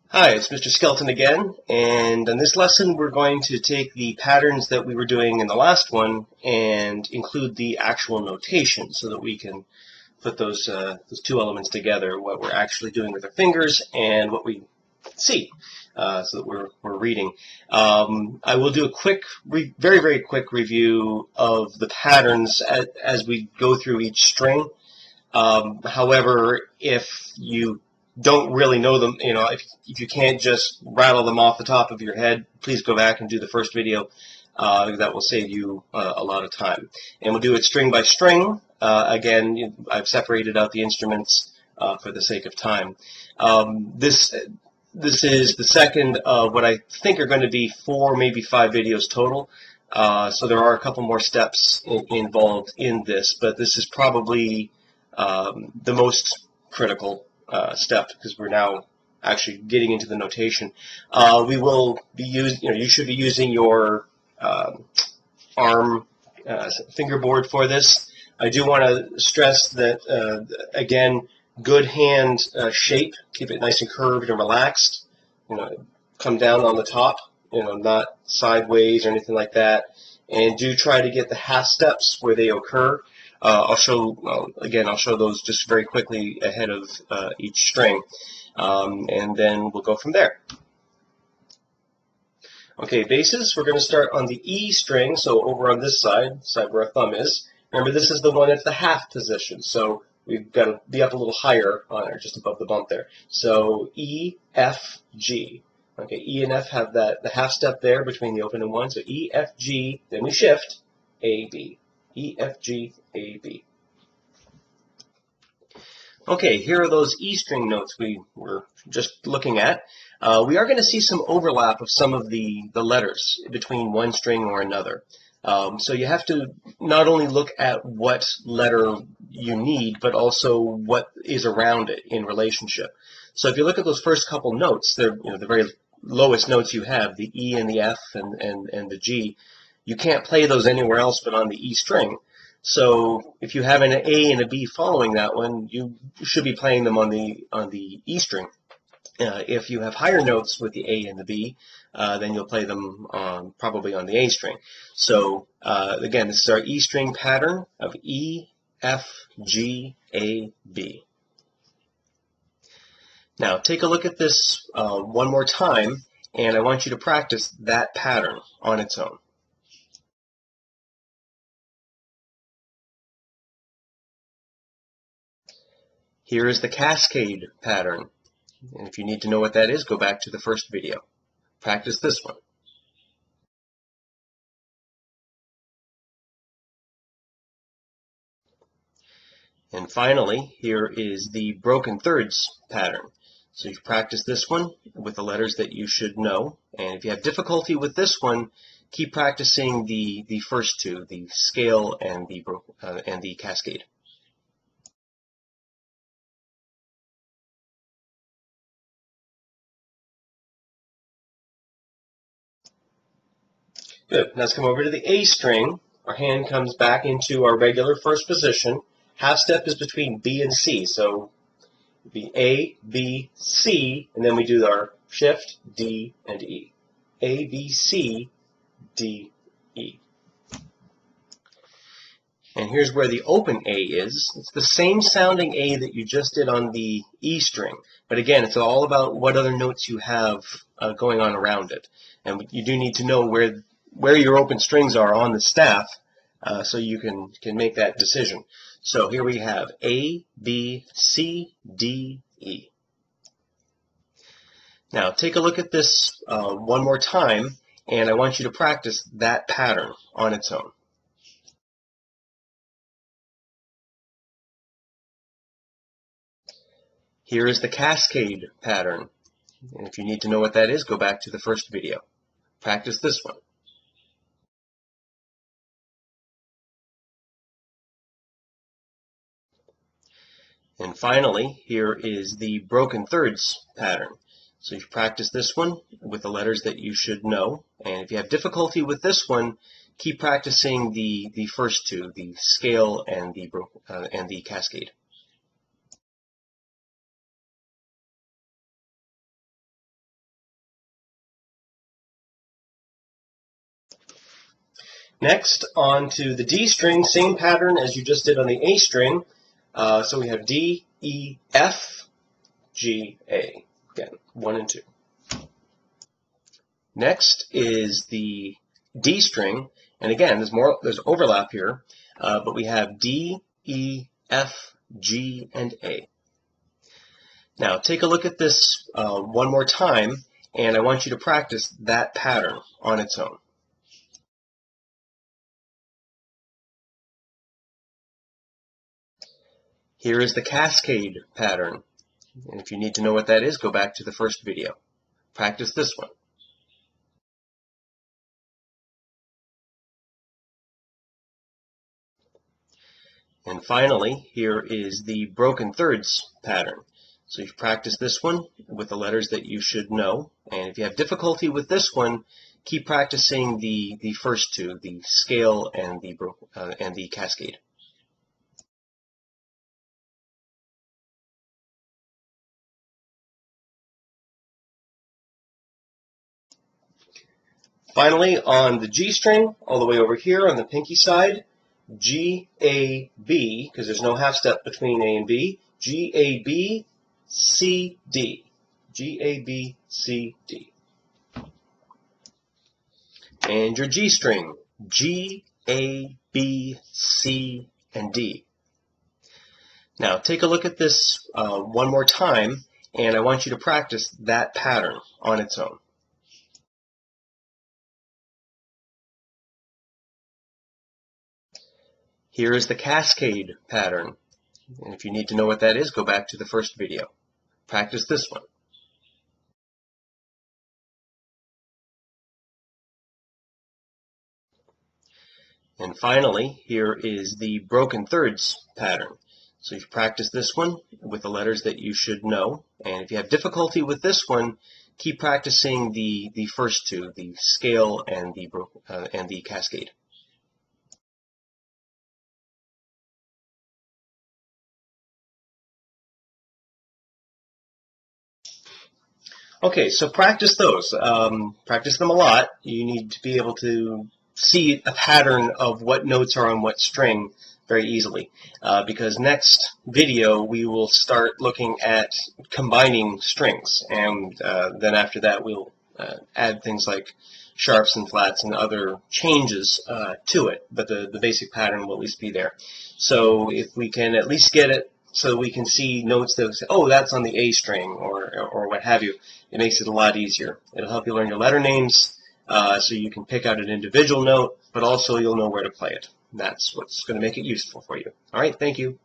Hi, it's Mr. Skelton again, and in this lesson we're going to take the patterns that we were doing in the last one and include the actual notation so that we can put those two elements together, what we're actually doing with our fingers and what we see, so that we're reading. I will do a quick, very quick review of the patterns as we go through each string. However, if you don't really know them, if you can't just rattle them off the top of your head, please go back and do the first video. That will save you a lot of time. And we'll do it string by string. Again, I've separated out the instruments for the sake of time. This is the second of what I think are going to be 4, maybe 5 videos total. So there are a couple more steps involved in this, but this is probably the most critical step because we're now actually getting into the notation. We will be you should be using your ARM fingerboard for this. I do want to stress that, again, good hand shape. Keep it nice and curved and relaxed. Come down on the top, not sideways or anything like that. And do try to get the half steps where they occur. I'll show those just very quickly ahead of each string, and then we'll go from there. Okay, basses, we're going to start on the E string, so over on this side where our thumb is. Remember, this is the one at the half position, so we've got to be up a little higher on it, just above the bump there. So E, F, G. Okay, E and F have the half step there between the open and one, so E, F, G, then we shift, A, B. E, F, G, A, B. Okay, here are those E string notes we were just looking at. We are going to see some overlap of some of the letters between one string or another. So you have to not only look at what letter you need, but also what is around it in relationship. So if you look at those first couple notes, they're the very lowest notes you have, the E and the F and the G. You can't play those anywhere else but on the E string. So if you have an A and a B following that one, you should be playing them on the E string. If you have higher notes with the A and the B, then you'll play them probably on the A string. So again, this is our E string pattern of E, F, G, A, B. Now take a look at this one more time, and I want you to practice that pattern on its own. Here is the cascade pattern. And if you need to know what that is, go back to the first video. Practice this one. And finally, here is the broken thirds pattern. So you practice this one with the letters that you should know. And if you have difficulty with this one, keep practicing the first two, the scale and the cascade. Good. Now let's come over to the A string. Our hand comes back into our regular first position. Half step is between B and C. So it'd be A, B, C, and then we do our shift, D, and E. A, B, C, D, E. And here's where the open A is. It's the same sounding A that you just did on the E string. But again, it's all about what other notes you have going on around it. And you do need to know where your open strings are on the staff so you can make that decision. So here we have A, B, C, D, E. Now take a look at this one more time, and I want you to practice that pattern on its own. Here is the cascade pattern. And if you need to know what that is, go back to the first video. Practice this one. And finally, here is the broken thirds pattern. So you practice this one with the letters that you should know. And if you have difficulty with this one, keep practicing the first two, the scale and the cascade. Next, on to the D string, same pattern as you just did on the A string. So we have D, E, F, G, A. Again, 1 and 2. Next is the D string, and again, there's overlap here, but we have D, E, F, G, and A. Now take a look at this one more time, and I want you to practice that pattern on its own. Here is the cascade pattern, and if you need to know what that is, go back to the first video. Practice this one. And finally, here is the broken thirds pattern. So you've practiced this one with the letters that you should know, and if you have difficulty with this one, keep practicing the first two, the scale and the cascade. Finally, on the G string, all the way over here on the pinky side, G, A, B, because there's no half step between A and B, G, A, B, C, D. G, A, B, C, D. And your G string, G, A, B, C, and D. Now take a look at this one more time, and I want you to practice that pattern on its own. Here is the cascade pattern, and if you need to know what that is, go back to the first video. Practice this one. And finally, here is the broken thirds pattern. So you've practiced this one with the letters that you should know, and if you have difficulty with this one, keep practicing the first two, the scale and the cascade. Okay, so practice those. Practice them a lot. You need to be able to see a pattern of what notes are on what string very easily. Because next video we will start looking at combining strings, and then after that we'll add things like sharps and flats and other changes to it, but the basic pattern will at least be there. So if we can at least get it so we can see notes that say, oh, that's on the A string, or what have you, it makes it a lot easier. It'll help you learn your letter names, so you can pick out an individual note, but also you'll know where to play it. That's what's going to make it useful for you. All right, thank you.